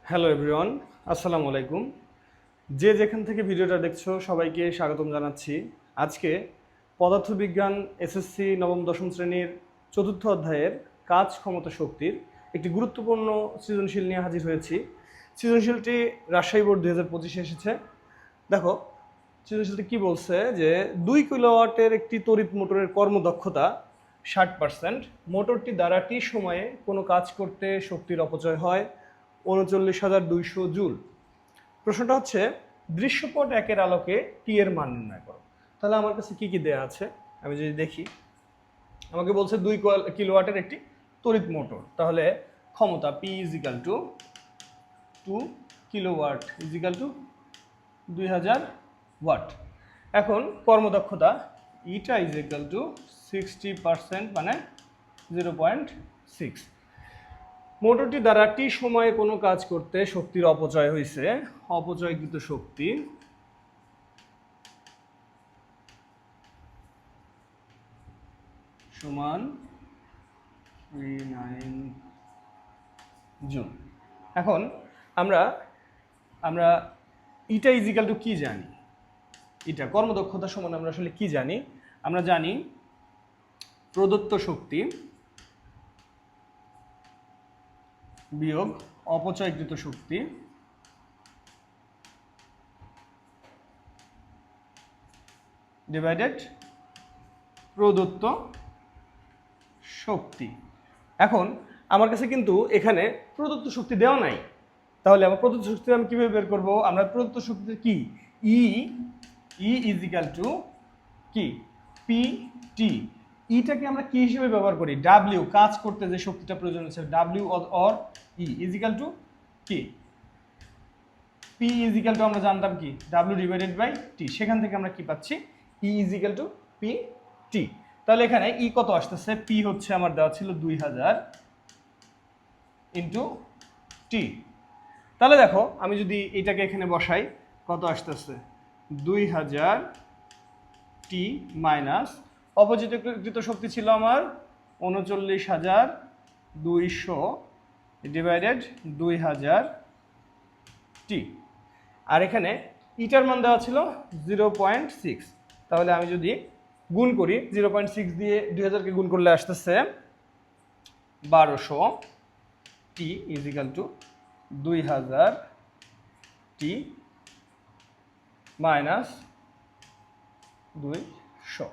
Hello everyone, আসসালামু আলাইকুম। যে যেখান থেকে ভিডিওটা দেখছো সবাইকে স্বাগতম জানাচ্ছি। আজকে পদার্থবিজ্ঞান এসএসসি নবম দশম শ্রেণীর চতুর্থ অধ্যায়ের কাজ ক্ষমতা শক্তির একটি গুরুত্বপূর্ণ সৃজনশীল নিয়ে হাজির হয়েছি। সৃজনশীলটি রাজশাহী বোর্ড 2025-এ এসেছে। দেখো সৃজনশীলটি কী বলছে যে 2 কিলোওয়াটের একটি তড়িৎ মোটরের কর্মদক্ষতা 60%। মোটরটি দ্বারা টি সময়ে কোনো কাজ করতে শক্তির অপচয় হয় 39,200 জুল। প্রশ্নটা হচ্ছে দৃশ্যপট একের আলোকে টি এর মান নির্ণয় করো। তাহলে আমার কাছে কি কি দেয়া আছে আমি যদি দেখি, আমাকে বলছে 2 কিলোওয়াটের একটি তড়িৎ মোটর, তাহলে ক্ষমতা P is equal to 2 kilowatt is equal to 2000 watt. এখন কর্মদক্ষতা ইটা ইজ ইকাল টু 60% মানে 0.6। মোটরটি দ্বারা টি সময়ে কোনো কাজ করতে শক্তির অপচয় হয়েছে, অপচয়কৃত শক্তি সমান 39 জুল। এখন আমরা আমরা ইটা ইজিক্যাল টু কি জানি, এটা কর্মদক্ষতা সমান আমরা আসলে কি জানি? আমরা জানি প্রদত্ত শক্তি বিয়োগ অপচয়কৃত শক্তি ডিভাইডেড প্রদত্ত শক্তি। এখন আমার কাছে কিন্তু এখানে প্রদত্ত শক্তি দেওয়া নাই, তাহলে আমার প্রদত্ত শক্তি আমি কিভাবে বের করব? আমরা প্রদত্ত শক্তি কি ই ইজ ইকাল টু কি পি টি। ইটাকে আমরা কি হিসেবে ব্যবহার করি? ডাব্লিউ, কাজ করতে যে শক্তিটা প্রয়োজন হচ্ছে W or E is equal two কি পি ইজ ইকাল টু আমরা জানতাম কি ডাব্লিউ ডিভাইডেড বাই টি। সেখান থেকে আমরা কি পাচ্ছি E is equal to P T. তাহলে এখানে ই কত আসতেছে? পি হচ্ছে আমার দেওয়া ছিল 2000 ইন্টু টি। তাহলে দেখো আমি যদি এটাকে এখানে বসাই কত আসতেছে 2000 টি মাইনাস অপচয়কৃত শক্তি ছিল আমার 39,200 ডিভাইডেড 2000 টি। আর এখানে ইটার মান দেওয়া ছিল 0.6। তাহলে আমি যদি গুণ করি 0.6 দিয়ে 2000কে গুণ করলে আসতেছে 1200 T is equal to 2000 T minus 200।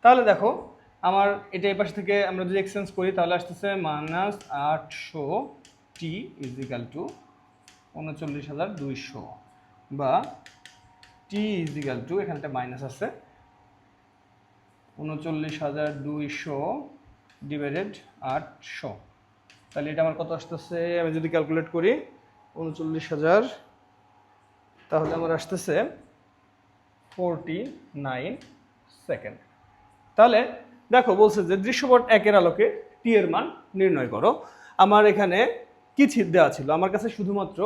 তাহলে দেখো আমার এটা এই পাশে থেকে আমরা যদি এক্সচেঞ্জ করি তাহলে আসতেছে minus 800 T is equal two 39,200 বা টি ইজ ইকাল টু এখানে একটা মাইনাস আছে 39,200 ডিভাইডেড 800। তাহলে এটা আমার কত আসতেছে? আমি যদি ক্যালকুলেট করি 39,000, তাহলে আমার আসতেছে 49 সেকেন্ড। তাহলে দেখো বলছে যে দৃশ্যপট একের আলোকে টি এর মান নির্ণয় করো। আমার এখানে কি দেওয়া ছিল? আমার কাছে শুধুমাত্র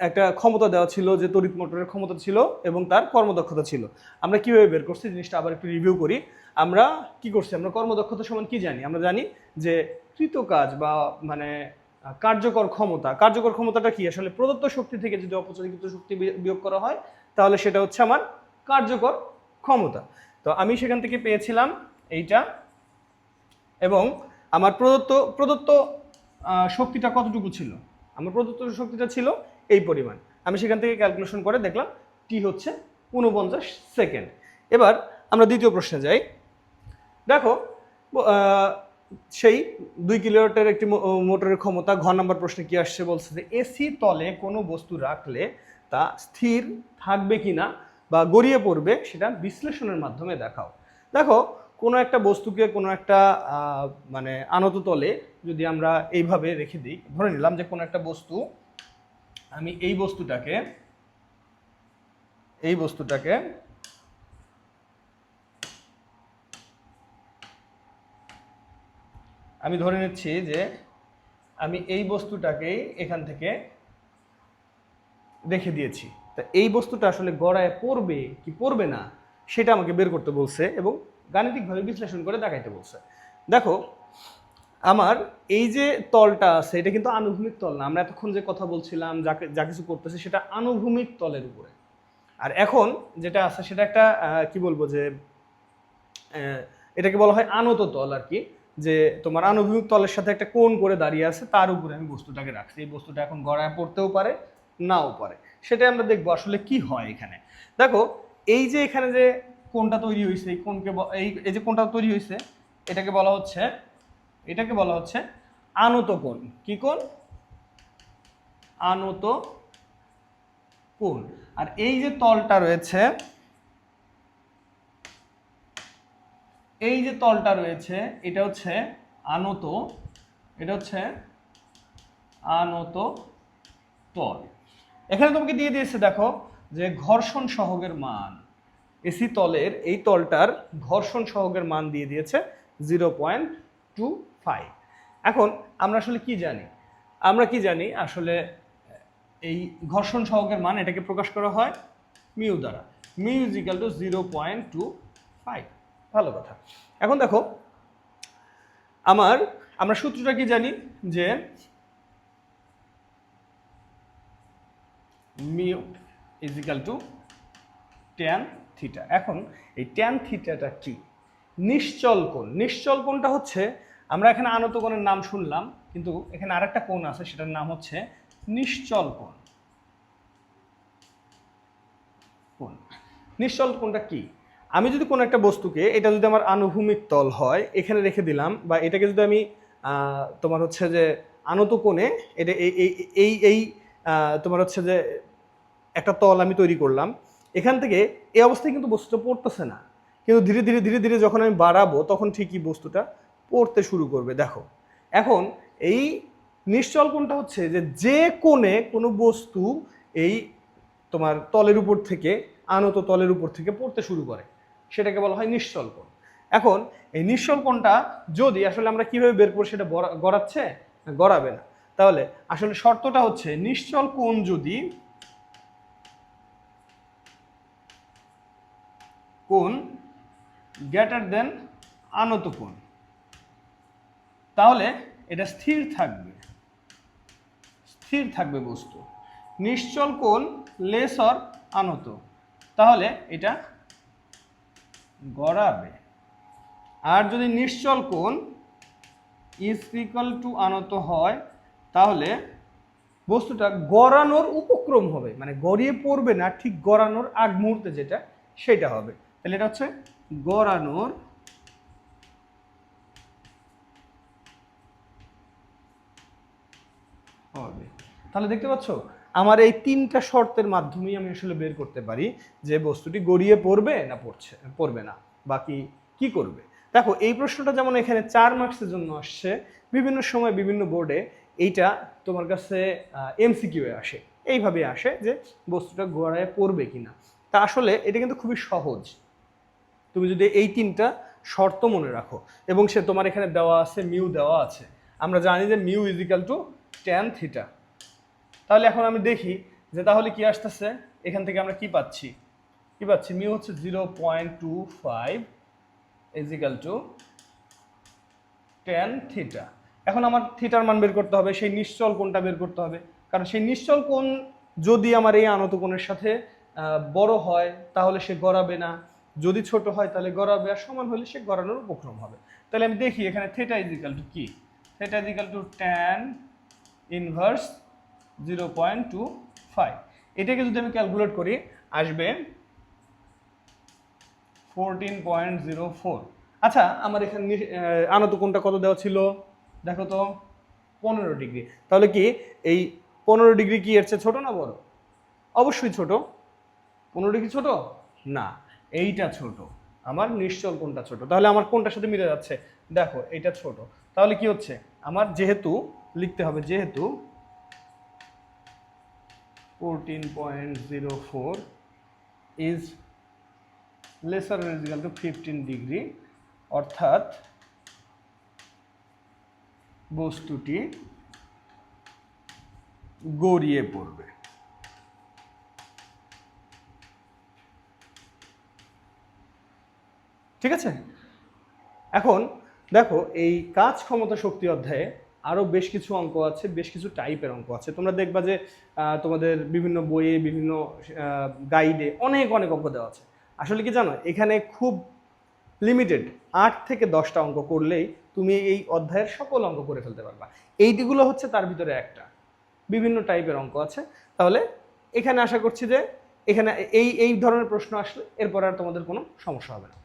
একটা ক্ষমতা দেওয়া ছিল যে তড়িৎ মোটরের ক্ষমতা ছিল এবং তার কর্মদক্ষতা ছিল। আমরা কিভাবে বের করছি জিনিসটা আবার একটু রিভিউ করি। আমরা কি করছি? আমরা কর্মদক্ষতা সমান কি জানি? আমরা জানি যে কৃত কাজ বা মানে কার্যকর ক্ষমতা। কার্যকর ক্ষমতাটা কি? আসলে প্রদত্ত শক্তি থেকে যদি অপচয়কৃত শক্তি বিয়োগ করা হয় তাহলে সেটা হচ্ছে আমার কার্যকর ক্ষমতা। তো আমি সেখান থেকে পেয়েছিলাম এইটা, এবং আমার প্রদত্ত শক্তিটা কতটুকু ছিল? আমার প্রদত্ত শক্তিটা ছিল এই পরিমাণ। আমি সেখান থেকে ক্যালকুলেশন করে দেখলাম টি হচ্ছে 49 সেকেন্ড। এবার আমরা দ্বিতীয় প্রশ্নে যাই। দেখো সেই 2 কিলোওয়াটের একটি মোটরের ক্ষমতা, ঘ নম্বর প্রশ্নে কি আসছে? বলছে যে এসি তলে কোনো বস্তু রাখলে তা স্থির থাকবে কিনা বা গড়িয়ে পড়বে সেটা বিশ্লেষণের মাধ্যমে দেখাও। দেখো কোনো একটা বস্তুকে কোনো একটা মানে আনত তলে যদি আমরা এইভাবে রেখে দিই, ধরে নিলাম যে কোনো একটা বস্তু, আমি এই বস্তুটাকে আমি ধরে নিচ্ছি যে আমি এই বস্তুটাকেই এখান থেকে রেখে দিয়েছি। তা এই বস্তুটা আসলে গড়ায় পড়বে কি পড়বে না সেটা আমাকে বের করতে বলছে এবং গাণিতিকভাবে বিশ্লেষণ করে দেখাইতে বলছে। দেখো আমার এই যে তলটা আছে এটা কিন্তু আনুভূমিক তল না, আমরা এতক্ষণ যে কথা বলছিলাম যা কিছু করতেছি সেটা আনুভূমিক তলের উপরে। আর এখন যেটা আছে সেটা একটা কি বলবো যে এটাকে বলা হয় আনত তল আর কি, যে তোমার আনুভূমিক তলের সাথে একটা কোণ করে দাঁড়িয়ে আছে, তার উপরে আমি বস্তুটাকে রাখছি। এই বস্তুটা এখন গড়ায় পড়তেও পারে, নাও পারে, সেটাই আমরা দেখবো আসলে কি হয় এখানে। দেখো এই যে এখানে যে কোণটা তৈরি হয়েছে, এই কোণকে এই যে কোণটা তৈরি হয়েছে এটাকে বলা হচ্ছে আনত কোণ। কি কোণ? আনত কোণ। আর এই যে তলটা রয়েছে, এটা হচ্ছে আনত, এটা হচ্ছে আনত তল। এখানে তোমাকে দিয়ে দিয়েছে দেখো যে ঘর্ষণ সহগের মান, এসি তলের এই তলটার ঘর্ষণ সহগের মান দিয়ে দিয়েছে 0.25। এখন আমরা আসলে কি জানি আসলে এই ঘর্ষণ সহগের মান এটাকে প্রকাশ করা হয় মিউ দ্বারা, মিউ ইজ ইকুয়াল টু 0.25। ভালো কথা। এখন দেখো আমরা সূত্রটা কি জানি, যে mu is equal to tan theta. এখন এই ট্যান থিটাটা কি? নিশ্চল কোণ। নিশ্চল কোণটা হচ্ছে, আমরা এখানে আনত কোণের নাম শুনলাম, কিন্তু এখানে আরেকটা কোণ আছে সেটার নাম হচ্ছে নিশ্চল কোণ। নিশ্চল কোণটা কি? আমি যদি কোনো একটা বস্তুকে, এটা যদি আমার আনুভূমিক তল হয় এখানে রেখে দিলাম, বা এটাকে যদি আমি তোমার হচ্ছে যে আনত কোণে এটা এই তোমার হচ্ছে যে একটা তল আমি তৈরি করলাম, এখান থেকে এই অবস্থায় কিন্তু বস্তুটা পড়তেছে না, কিন্তু ধীরে ধীরে যখন আমি বাড়াবো তখন ঠিকই বস্তুটা পড়তে শুরু করবে। দেখো এখন এই নিশ্চল কোণটা হচ্ছে যে কোণে কোনো বস্তু এই তোমার তলের উপর থেকে, আনত তলের উপর থেকে পড়তে শুরু করে সেটাকে বলা হয় নিশ্চল কোণ। এখন এই নিশ্চল কোণটা যদি আসলে আমরা কিভাবে বের করব, সেটা গড়াচ্ছে না গড়াবে না, তাহলে আসলে শর্তটা হচ্ছে নিশ্চল কোণ যদি কোণ গ্রেটার দেন আনত কোণ, তাহলে এটা স্থির থাকবে বস্তু। নিশ্চল কোণ লেস অর আনত, তাহলে এটা গড়াবে। আর যদি নিশ্চল কোণ ইজ ইকুয়াল টু আনত হয়, তাহলে বস্তুটা গড়ানোর উপক্রম হবে, মানে গড়িয়ে পড়বে না, ঠিক গড়ানোর আগ মুহূর্তে যেটা সেটা হবে। তাহলে এটা হচ্ছে গড়ানোর হবে। তাহলে দেখতে পাচ্ছ আমার এই তিনটা শর্তের মাধ্যমেই আমি আসলে বের করতে পারি যে বস্তুটি গড়িয়ে পড়বে না পড়বে না, বাকি কি করবে। দেখো এই প্রশ্নটা যেমন এখানে 4 মার্কসের জন্য আসছে, বিভিন্ন সময় বিভিন্ন বোর্ডে এইটা তোমার কাছে এমসিকিউ এ আসে, এইভাবে আসে যে বস্তুটা গড়ায় পড়বে কিনা। তা আসলে এটা কিন্তু খুবই সহজ, তুমি যদি এই তিনটা শর্ত মনে রাখো, এবং সে তোমার এখানে দেওয়া আছে, মিউ দেওয়া আছে, আমরা জানি যে mu is equal to tan theta. তাহলে এখন আমি দেখি যে তাহলে কি আসতেছে, এখান থেকে আমরা কি পাচ্ছি মিউ হচ্ছে 0.25 is equal to tan theta. এখন আমার থিটার মান বের করতে হবে, সেই নিশ্চল কোণটা বের করতে হবে, কারণ সেই নিশ্চল কোণ যদি আমার এই আনত কোণের সাথে বড় হয় তাহলে সে গড়াবে না, যদি ছোট হয় তাহলে গড়াবে, আর সমান হলে সে গড়ানোর উপক্রম হবে। তাহলে আমি দেখি এখানে থিটা ইজ ইকুয়াল টু কি, theta is equal to tan inverse 0.25। এটাকে যদি আমি ক্যালকুলেট করি আসবে 14.04। আচ্ছা আমার এখানে আনত কোণটা কত দেওয়া ছিল দেখো তো, 15 ডিগ্রি। তাহলে কি এই 15 ডিগ্রি কি এর চেয়ে ছোট না বড়? অবশ্যই ছোট। 15 ডিগ্রি ছোট না, এইটা ছোট, আমার নিশ্চল কোণটা ছোট। তাহলে আমার কোণটার সাথে মিলে যাচ্ছে, দেখো এইটা ছোট। তাহলে কি হচ্ছে, আমার যেহেতু লিখতে হবে, যেহেতু 14.04 is lesser or is equal to 15 degree, অর্থাৎ বস্তুটি গড়িয়ে পড়বে। ঠিক আছে, এখন দেখো এই কাজ ক্ষমতা শক্তি অধ্যায়ে আরো বেশ কিছু অঙ্ক আছে, বেশ কিছু টাইপের অঙ্ক আছে। তোমরা দেখবা যে তোমাদের বিভিন্ন বইয়ে, বিভিন্ন গাইডে অনেক অনেক অঙ্ক দেওয়া আছে। আসলে কি জানো, এখানে খুব লিমিটেড 8 থেকে 10টা অঙ্ক করলেই তুমি এই অধ্যায়ের সকল অঙ্ক করে ফেলতে পারবা। এইগুলো হচ্ছে তার ভিতরে একটা। বিভিন্ন টাইপের অঙ্ক আছে। তাহলে এখানে আশা করছি যে এখানে এই এই ধরনের প্রশ্ন আসলে এরপর আর তোমাদের কোনো সমস্যা হবে না।